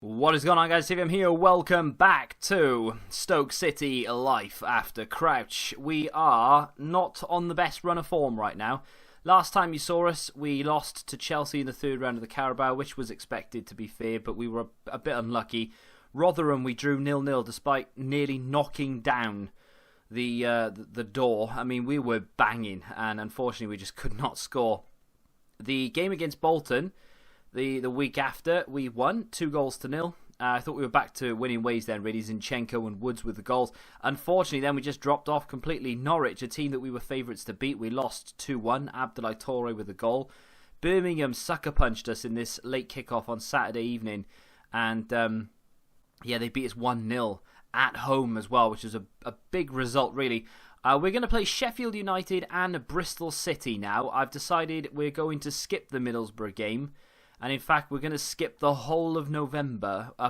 What is going on, guys? I'm here. Welcome back to Stoke City Life After Crouch. We are not on the best run of form right now. Last time you saw us, we lost to Chelsea in the third round of the Carabao, which was expected, to be fair, but we were a bit unlucky. Rotherham, we drew 0-0 despite nearly knocking down the door. I mean, we were banging, and unfortunately we just could not score. The game against Bolton, the week after, we won 2-0. I thought we were back to winning ways then, really. Zinchenko and Woods with the goals. Unfortunately, then we just dropped off completely. Norwich, a team that we were favourites to beat, we lost 2-1. Abdoulaye Touré with a goal. Birmingham sucker punched us in this late kickoff on Saturday evening, and they beat us 1-0 at home as well, which was a big result, really. We're going to play Sheffield United and Bristol City now. I've decided we're going to skip the Middlesbrough game. And in fact, we're going to skip the whole of November. I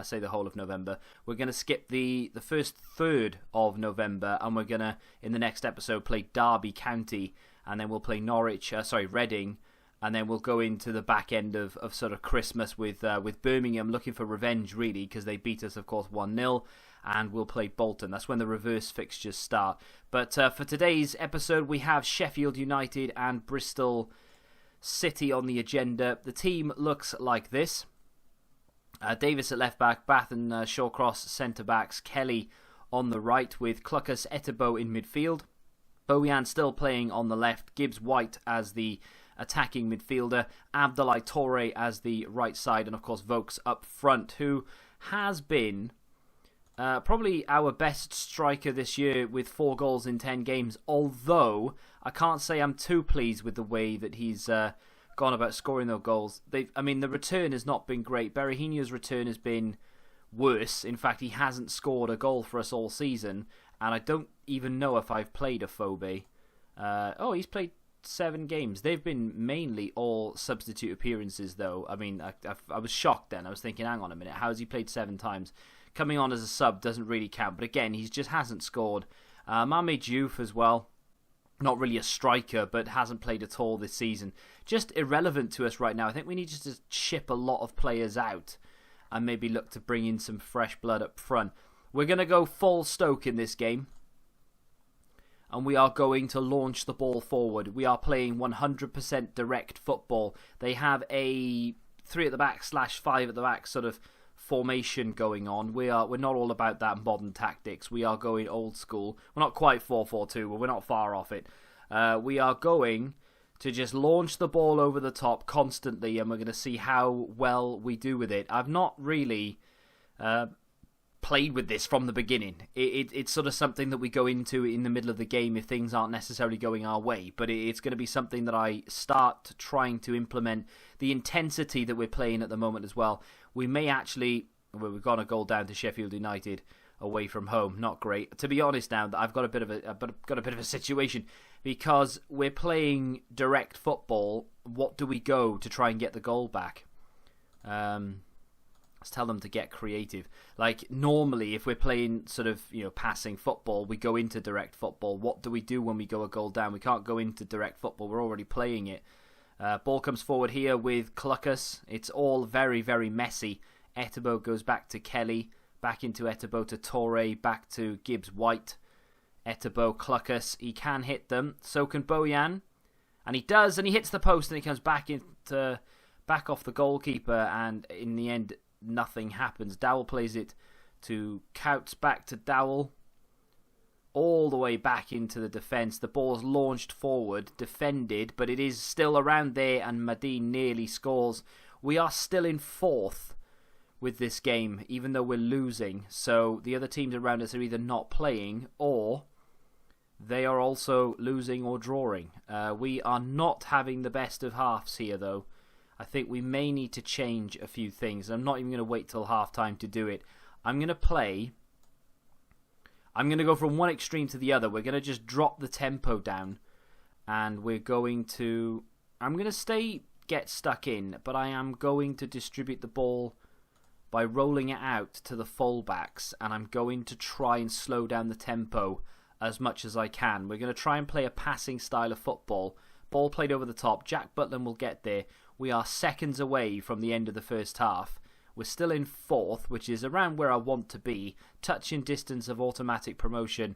say the whole of November. We're going to skip the first third of November. And we're going to, in the next episode, play Derby County. And then we'll play Reading. And then we'll go into the back end of sort of Christmas with Birmingham, looking for revenge, really, because they beat us, of course, 1-0. And we'll play Bolton. That's when the reverse fixtures start. But for today's episode, we have Sheffield United and Bristol City on the agenda. The team looks like this. Davis at left back, Bath and Shawcross centre backs, Kelly on the right with Clucas Etebo in midfield. Bojan still playing on the left, Gibbs White as the attacking midfielder, Abdoulaye Touré as the right side, and of course Vokes up front, who has been probably our best striker this year with 4 goals in 10 games, although I can't say I'm too pleased with the way that he's gone about scoring those goals. The return has not been great. Berahino's return has been worse. In fact, he hasn't scored a goal for us all season, and I don't even know if I've played a Phobe. He's played 7 games. They've been mainly all substitute appearances, though. I mean, I was shocked then. I was thinking, hang on a minute, how has he played 7 times? Coming on as a sub doesn't really count. But again, he just hasn't scored. Mame Diouf as well. Not really a striker, but hasn't played at all this season. Just irrelevant to us right now. I think we need just to ship a lot of players out and maybe look to bring in some fresh blood up front. We're going to go full Stoke in this game. And we are going to launch the ball forward. We are playing 100% direct football. They have a 3 at the back / 5 at the back sort of formation going on. We're not all about that modern tactics. We are going old school. We're not quite 4-4-2, but we're not far off it. We are going to just launch the ball over the top constantly, and we're going to see how well we do with it. I've not really played with this from the beginning. It's sort of something that we go into in the middle of the game if things aren't necessarily going our way, but it's going to be something that I start trying to implement. The intensity that we're playing at the moment as well. We may actually, we've got a goal down to Sheffield United away from home. Not great. To be honest, now I've got a bit of a situation because we're playing direct football. What do we go to try and get the goal back? Let's tell them to get creative. Like normally, if we're playing sort of passing football, we go into direct football. What do we do when we go a goal down? We can't go into direct football. We're already playing it. Ball comes forward here with Clucas. It's all very, very messy. Etebo goes back to Kelly. Back into Etebo to Touré. Back to Gibbs White. Etebo, Clucas. He can hit them. So can Bojan. And he does. And he hits the post. And he comes back off the goalkeeper. And in the end, nothing happens. Dowell plays it to Couts. Back to Dowell. All the way back into the defence. The ball's launched forward, defended, but it is still around there, and Madine nearly scores. We are still in 4th with this game, even though we're losing. So the other teams around us are either not playing, or they are also losing or drawing. We are not having the best of halves here, though. I think we may need to change a few things. I'm not even going to wait till half-time to do it. I'm going to go from one extreme to the other. We're going to just drop the tempo down. And I'm going to get stuck in, but I am going to distribute the ball by rolling it out to the fullbacks. And I'm going to try and slow down the tempo as much as I can. We're going to try and play a passing style of football. Ball played over the top. Jack Butland will get there. We are seconds away from the end of the first half. We're still in 4th, which is around where I want to be. Touching distance of automatic promotion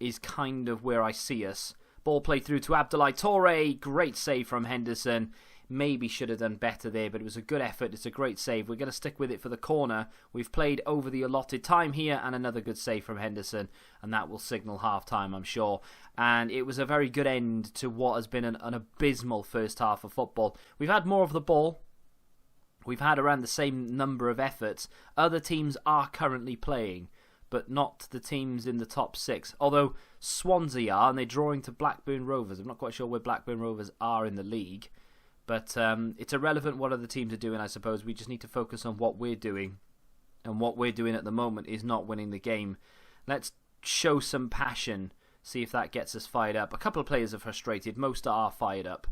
is kind of where I see us. Ball played through to Abdoulaye Touré. Great save from Henderson. Maybe should have done better there, but it was a good effort. It's a great save. We're going to stick with it for the corner. We've played over the allotted time here, and another good save from Henderson, and that will signal half-time, I'm sure. And it was a very good end to what has been an abysmal first half of football. We've had more of the ball. We've had around the same number of efforts. Other teams are currently playing, but not the teams in the top 6. Although Swansea are, and they're drawing to Blackburn Rovers. I'm not quite sure where Blackburn Rovers are in the league. But it's irrelevant what other teams are doing, I suppose. We just need to focus on what we're doing. And what we're doing at the moment is not winning the game. Let's show some passion, see if that gets us fired up. A couple of players are frustrated. Most are fired up.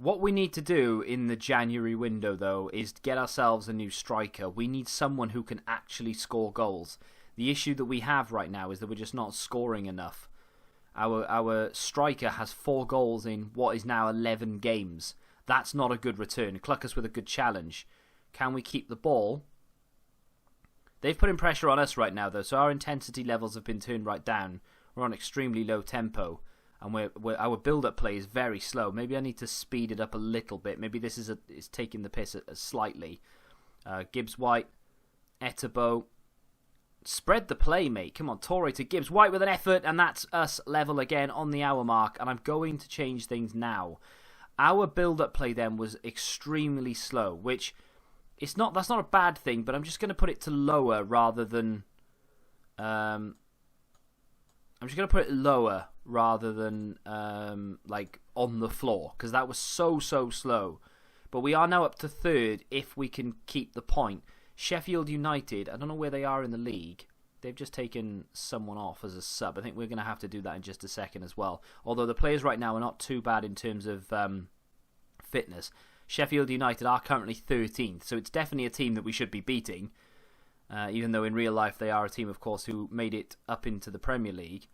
What we need to do in the January window, though, is get ourselves a new striker. We need someone who can actually score goals. The issue that we have right now is that we're just not scoring enough. Our striker has 4 goals in what is now 11 games. That's not a good return. Cluck us with a good challenge. Can we keep the ball? They've put in pressure on us right now, though, so our intensity levels have been turned right down. We're on extremely low tempo, and our build-up play is very slow. Maybe I need to speed it up a little bit. Maybe this is taking the piss slightly. Gibbs-White, Etebo. Spread the play, mate. Come on, Touré to Gibbs-White with an effort, and that's us level again on the hour mark, and I'm going to change things now. Our build-up play then was extremely slow, which that's not a bad thing, but I'm just going to put it to lower rather than like on the floor, because that was so slow. But we are now up to 3rd if we can keep the point. Sheffield United, I don't know where they are in the league. They've just taken someone off as a sub. I think we're going to have to do that in just a second as well. Although the players right now are not too bad in terms of fitness. Sheffield United are currently 13th, so it's definitely a team that we should be beating. Even though in real life they are a team, of course, who made it up into the Premier League.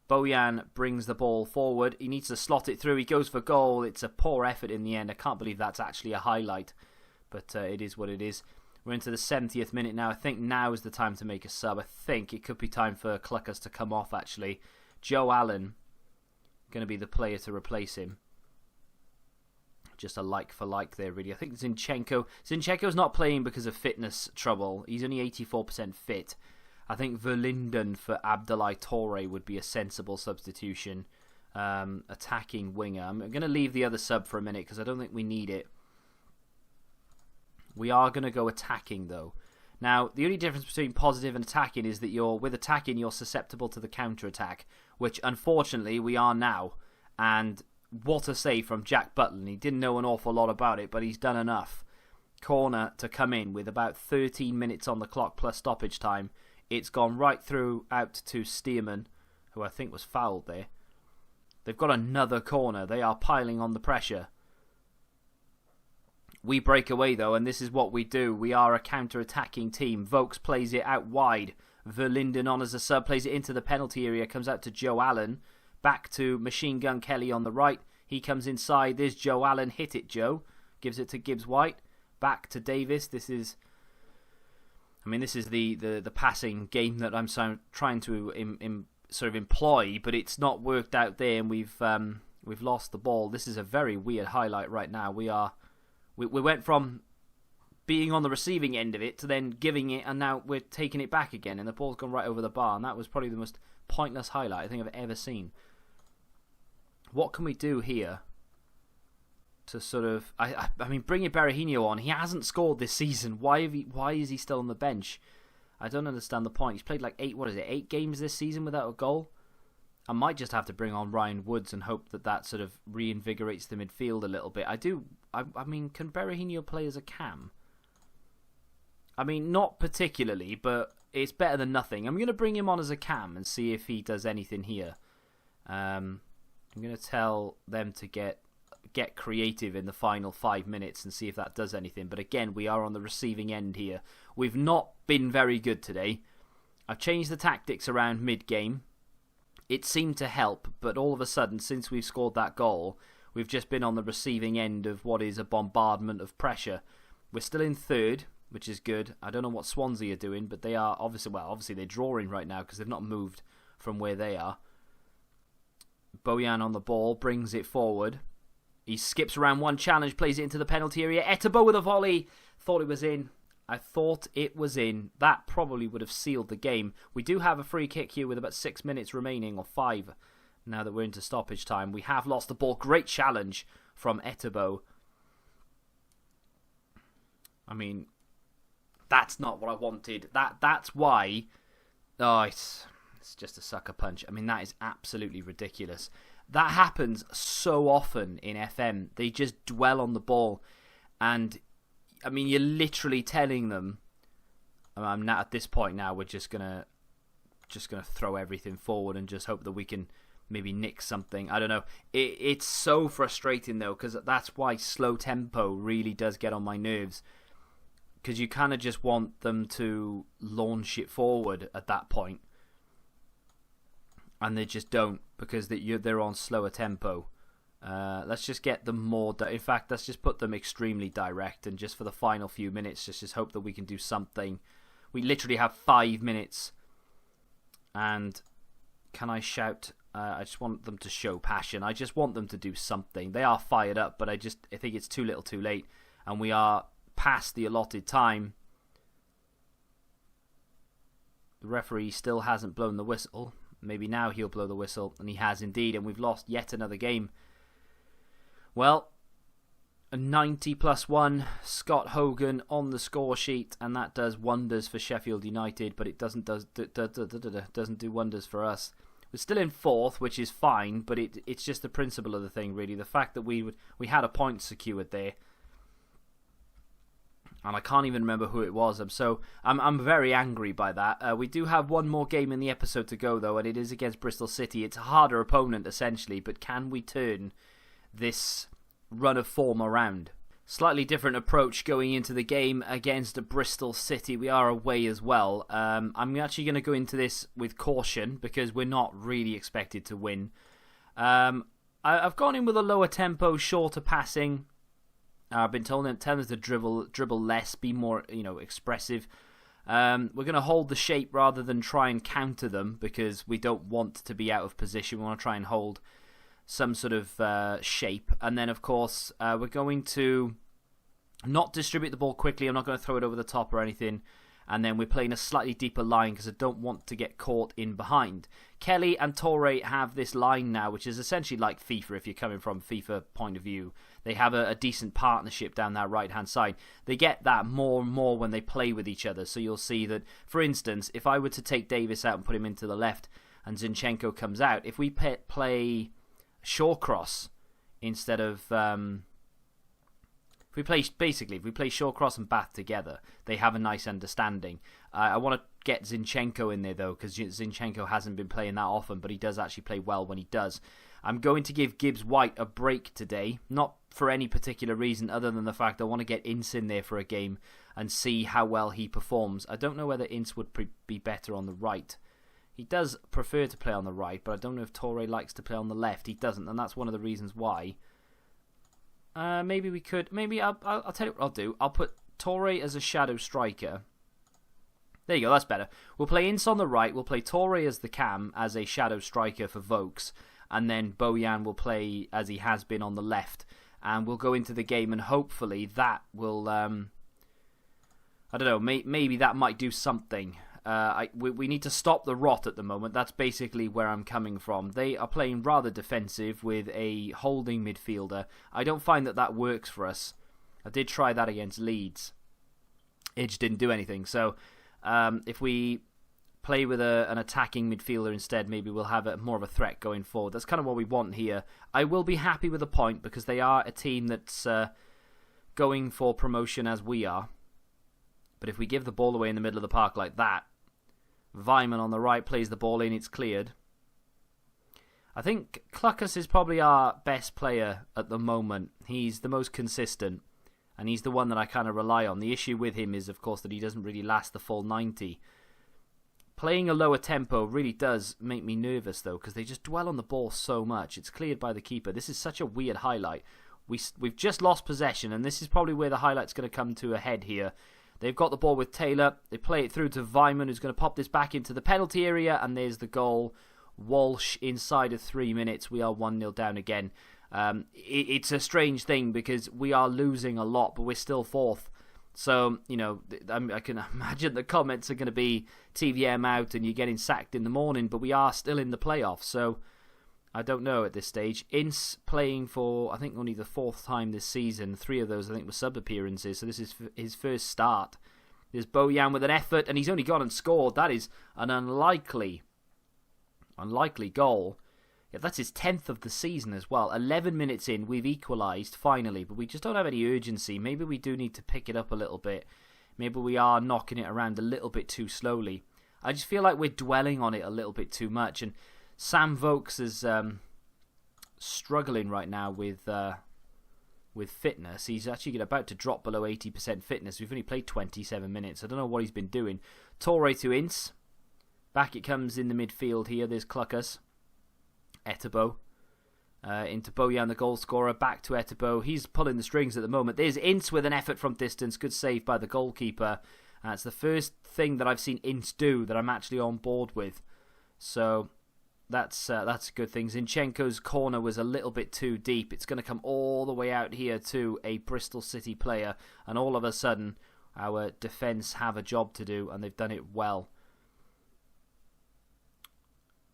Bojan brings the ball forward. He needs to slot it through. He goes for goal. It's a poor effort in the end. I can't believe that's actually a highlight, but it is what it is. We're into the 70th minute now. I think now is the time to make a sub. I think it could be time for Cluckers to come off, actually. Joe Allen going to be the player to replace him. Just a like for like there, really. I think Zinchenko's not playing because of fitness trouble. He's only 84% fit. I think Verlinden for Abdoulaye Touré would be a sensible substitution. Attacking winger. I'm going to leave the other sub for a minute because I don't think we need it. We are going to go attacking, though. Now, the only difference between positive and attacking is that with attacking, you're susceptible to the counter-attack, which, unfortunately, we are now. And what a save from Jack Butland. He didn't know an awful lot about it, but he's done enough. Corner to come in with about 13 minutes on the clock plus stoppage time. It's gone right through out to Stearman, who I think was fouled there. They've got another corner. They are piling on the pressure. We break away, though, and this is what we do. We are a counter-attacking team. Vokes plays it out wide. Verlinden on as a sub, plays it into the penalty area, comes out to Joe Allen. Back to Machine Gun Kelly on the right. He comes inside. There's Joe Allen. Hit it, Joe. Gives it to Gibbs-White. Back to Davis. This is the passing game that I'm trying to sort of employ, but it's not worked out there, and we've lost the ball. This is a very weird highlight right now. We went from being on the receiving end of it to then giving it, and now we're taking it back again, and the ball's gone right over the bar, and that was probably the most pointless highlight I think I've ever seen. What can we do here to sort of... I mean, bring Berahino on. He hasn't scored this season. Why is he still on the bench? I don't understand the point. He's played like 8 games this season without a goal. I might just have to bring on Ryan Woods and hope that sort of reinvigorates the midfield a little bit. I mean, can Berahino play as a cam? I mean, not particularly, but it's better than nothing. I'm going to bring him on as a cam and see if he does anything here. I'm going to tell them to get creative in the final 5 minutes and see if that does anything. But again, we are on the receiving end here. We've not been very good today. I've changed the tactics around mid-game. It seemed to help, but all of a sudden, since we've scored that goal, we've just been on the receiving end of what is a bombardment of pressure. We're still in third. which is good. I don't know what Swansea are doing, but they are obviously they're drawing right now because they've not moved from where they are. Bojan on the ball, brings it forward. He skips around one challenge, plays it into the penalty area. Etebo with a volley. Thought it was in. I thought it was in. That probably would have sealed the game. We do have a free kick here with about 6 minutes remaining, or 5, now that we're into stoppage time. We have lost the ball. Great challenge from Etebo. I mean, that's not what I wanted. That's why. Oh, it's just a sucker punch. I mean, that is absolutely ridiculous. That happens so often in FM. They just dwell on the ball, and I mean, you're literally telling them, I'm not at this point now. We're just gonna throw everything forward and just hope that we can maybe nick something. I don't know. It's so frustrating though, because that's why slow tempo really does get on my nerves. Because you kind of just want them to launch it forward at that point. And they just don't, because they're on slower tempo. Let's just get them more... In fact, let's just put them extremely direct. And just for the final few minutes, just hope that we can do something. We literally have 5 minutes. And can I shout... I just want them to show passion. I just want them to do something. They are fired up, but I think it's too little too late. And we are past the allotted time. The referee still hasn't blown the whistle. Maybe now he'll blow the whistle, and he has indeed, and we've lost yet another game. Well, a 90+1, Scott Hogan on the score sheet, and that does wonders for Sheffield United, but it doesn't do wonders for us. We're still in 4th, which is fine, but it's just the principle of the thing, really. The fact that we had a point secured there, and I can't even remember who it was. I'm very angry by that. We do have one more game in the episode to go, though, and it is against Bristol City. It's a harder opponent, essentially, but can we turn this run of form around? Slightly different approach going into the game against Bristol City. We are away as well. I'm actually going to go into this with caution, because we're not really expected to win. I've gone in with a lower tempo, shorter passing. I've been telling us to dribble less, be more, expressive. We're going to hold the shape rather than try and counter them, because we don't want to be out of position. We want to try and hold some sort of shape. And then, of course, we're going to not distribute the ball quickly. I'm not going to throw it over the top or anything. And then we're playing a slightly deeper line because I don't want to get caught in behind. Kelly and Torre have this line now, which is essentially like FIFA if you're coming from FIFA point of view. They have a decent partnership down that right-hand side. They get that more and more when they play with each other. So you'll see that, for instance, if I were to take Davis out and put him into the left and Zinchenko comes out, if we play Shawcross instead of... If we play Shawcross and Bath together, they have a nice understanding. I want to get Zinchenko in there, though, because Zinchenko hasn't been playing that often, but he does actually play well when he does. I'm going to give Gibbs-White a break today, not for any particular reason other than the fact I want to get Ince in there for a game and see how well he performs. I don't know whether Ince would be better on the right. He does prefer to play on the right, but I don't know if Torre likes to play on the left. He doesn't, and that's one of the reasons why. Maybe we could. Maybe I'll tell you what I'll do. I'll put Torre as a shadow striker. There you go. That's better. We'll play Ince on the right. We'll play Torre as the cam as a shadow striker for Vokes, and then Bojan will play as he has been on the left. And we'll go into the game, and hopefully that will. I don't know. Maybe that might do something. We need to stop the rot at the moment. That's basically where I'm coming from. They are playing rather defensive with a holding midfielder. I don't find that works for us. I did try that against Leeds. It just didn't do anything. So if we play with an attacking midfielder instead, maybe we'll have more of a threat going forward. That's kind of what we want here. I will be happy with a point because they are a team that's going for promotion as we are. But if we give the ball away in the middle of the park like that, Weimann on the right plays the ball in, it's cleared. I think Klukas is probably our best player at the moment. He's the most consistent, and he's the one that I kind of rely on. The issue with him is, of course, that he doesn't really last the full 90. Playing a lower tempo really does make me nervous, though, because they just dwell on the ball so much. It's cleared by the keeper. This is such a weird highlight. We've just lost possession, and this is probably where the highlight's going to come to a head here. They've got the ball with Taylor. They play it through to Vyman, who's going to pop this back into the penalty area, and there's the goal. Walsh inside of 3 minutes. We are 1-0 down again. It's a strange thing because we are losing a lot, but we're still fourth. So, I can imagine the comments are going to be TVM out and you're getting sacked in the morning, but we are still in the playoffs. So, I don't know at this stage. Ince playing for, I think, only the 4th time this season. 3 of those, I think, were sub-appearances. So, this is his first start. There's Bojan with an effort, and he's only gone and scored. That is an unlikely goal. Yeah, that's his 10th of the season as well. 11 minutes in, we've equalised finally, but we just don't have any urgency. Maybe we do need to pick it up a little bit. Maybe we are knocking it around a little bit too slowly. I just feel like we're dwelling on it a little bit too much. And Sam Vokes is struggling right now with fitness. He's actually about to drop below 80% fitness. We've only played 27 minutes. I don't know what he's been doing. Torre to Ince. Back it comes in the midfield here. There's Cluckers. Etebo. Into Bojan, the goal scorer. Back to Etebo. He's pulling the strings at the moment. There's Ince with an effort from distance. Good save by the goalkeeper. It's the first thing that I've seen Ince do that I'm actually on board with. So that's a good thing. Zinchenko's corner was a little bit too deep. It's going to come all the way out here to a Bristol City player. And all of a sudden, our defence have a job to do, and they've done it well.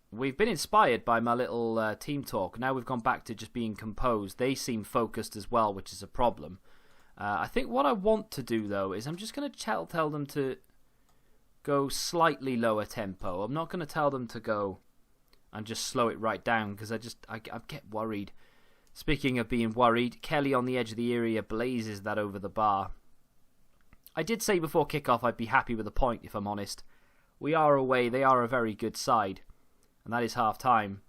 We've been inspired by my little team talk. Now we've gone back to just being composed. They seem focused as well, which is a problem. I think what I want to do, though, is I'm just going to tell them to go slightly lower tempo. I'm not going to tell them to go and just slow it right down because I get worried. Speaking of being worried, Kelly on the edge of the area blazes that over the bar. I did say before kickoff I'd be happy with a point, if I'm honest. We are away. They are a very good side. And that is half time.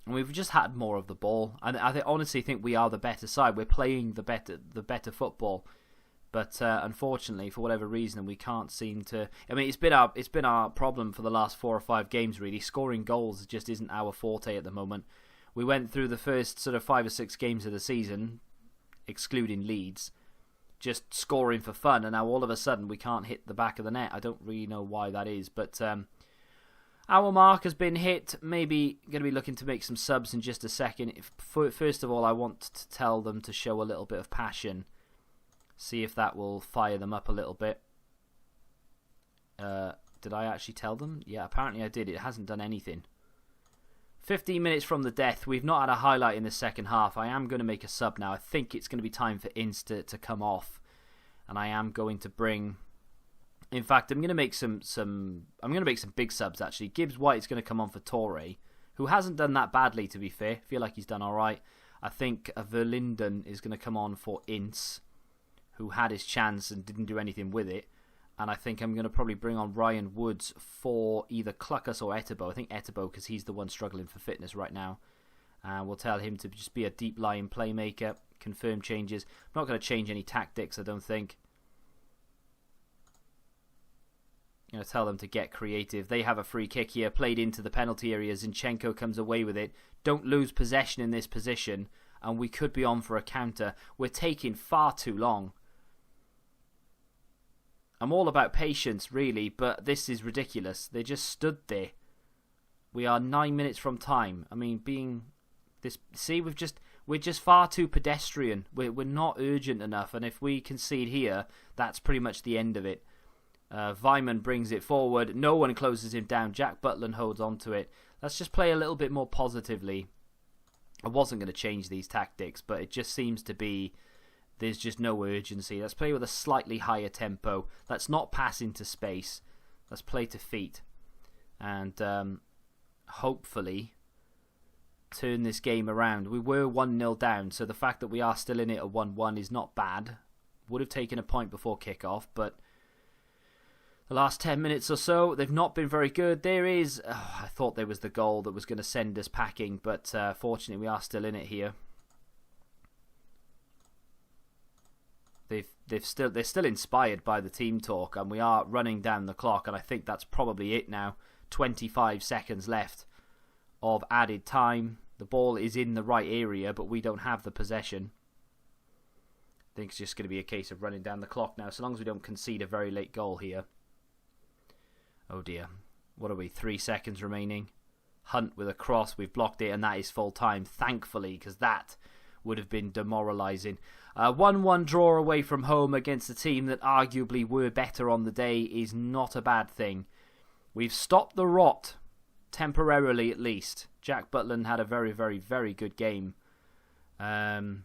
And we've just had more of the ball. And I honestly think we are the better side. We're playing the better football. But unfortunately, for whatever reason, we can't seem to. I mean, it's been our problem for the last 4 or 5 games. Really, scoring goals just isn't our forte at the moment. We went through the first sort of 5 or 6 games of the season, excluding Leeds, just scoring for fun, and now all of a sudden we can't hit the back of the net. I don't really know why that is, but our mark has been hit. Maybe going to be looking to make some subs in just a second. First of all, I want to tell them to show a little bit of passion. See if that will fire them up a little bit. Did I actually tell them? Yeah, apparently I did. It hasn't done anything. 15 minutes from the death. We've not had a highlight in the second half. I am going to make a sub now. I think it's going to be time for Ince to come off. And I am going to bring... In fact, I'm going to make some big subs, actually. Gibbs White is going to come on for Torre, who hasn't done that badly, to be fair. I feel like he's done all right. I think Verlinden is going to come on for Ince, who had his chance and didn't do anything with it. And I think I'm going to probably bring on Ryan Woods for either Cluckus or Etebo. I think Etebo, because he's the one struggling for fitness right now. We'll tell him to just be a deep-lying playmaker. Confirm changes. I'm not going to change any tactics, I don't think. I'm going to tell them to get creative. They have a free kick here, played into the penalty area. Zinchenko comes away with it. Don't lose possession in this position, and we could be on for a counter. We're taking far too long. I'm all about patience, really, but this is ridiculous. They just stood there. We are 9 minutes from time. I mean, we're just far too pedestrian. We're not urgent enough, and if we concede here, that's pretty much the end of it. Vyman brings it forward. No one closes him down. Jack Butland holds on to it. Let's just play a little bit more positively. I wasn't going to change these tactics, but it just seems to be there's just no urgency. Let's play with a slightly higher tempo. Let's not pass into space. Let's play to feet. And hopefully turn this game around. We were 1-0 down, so the fact that we are still in it at 1-1 is not bad. Would have taken a point before kickoff, but the last 10 minutes or so, they've not been very good. There is... I thought there was the goal that was going to send us packing, but fortunately we are still in it here. They're still inspired by the team talk, and we are running down the clock, and I think that's probably it now. 25 seconds left of added time. The ball is in the right area, but we don't have the possession. think it's just going to be a case of running down the clock now, so long as we don't concede a very late goal here. Oh dear. What are we? 3 seconds remaining. Hunt with a cross. We've blocked it, and that is full time, thankfully, because that would have been demoralising. 1-1 draw away from home against a team that arguably were better on the day is not a bad thing. We've stopped the rot, temporarily at least. Jack Butland had a very, very, very good game. There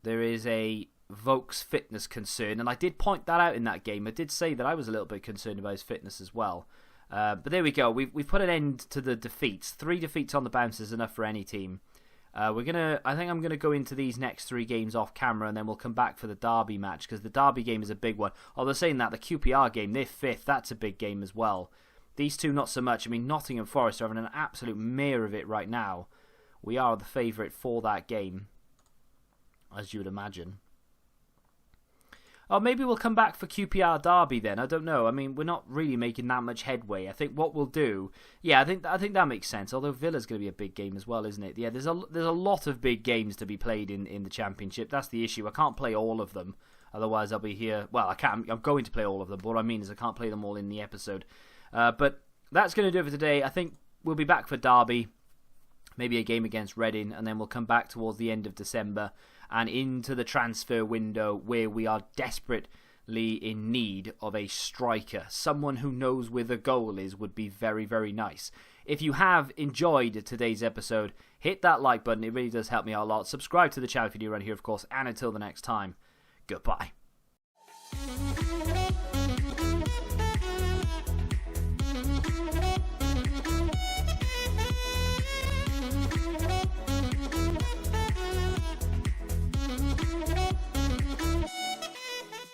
is a Vokes fitness concern, and I did point that out in that game. I did say that I was a little bit concerned about his fitness as well. But there we go. We've put an end to the defeats. 3 defeats on the bounce is enough for any team. I think I'm gonna go into these next 3 games off camera, and then we'll come back for the Derby match, because the Derby game is a big one. Although saying that, the QPR game, they're 5th. That's a big game as well. These two not so much. I mean, Nottingham Forest are having an absolute mare of it right now. We are the favourite for that game, as you would imagine. Oh, maybe we'll come back for QPR Derby then. I don't know. I mean, we're not really making that much headway. I think what we'll do... Yeah, I think that makes sense. Although Villa's going to be a big game as well, isn't it? Yeah, there's a lot of big games to be played in the Championship. That's the issue. I can't play all of them. Otherwise, I'll be here... Well, I can't. I'm going to play all of them. But what I mean is I can't play them all in the episode. But that's going to do it for today. I think we'll be back for Derby. Maybe a game against Reading. And then we'll come back towards the end of December and into the transfer window, where we are desperately in need of a striker. Someone who knows where the goal is would be very, very nice. If you have enjoyed today's episode, hit that like button. It really does help me out a lot. Subscribe to the channel if you're new around here, of course. And until the next time, goodbye.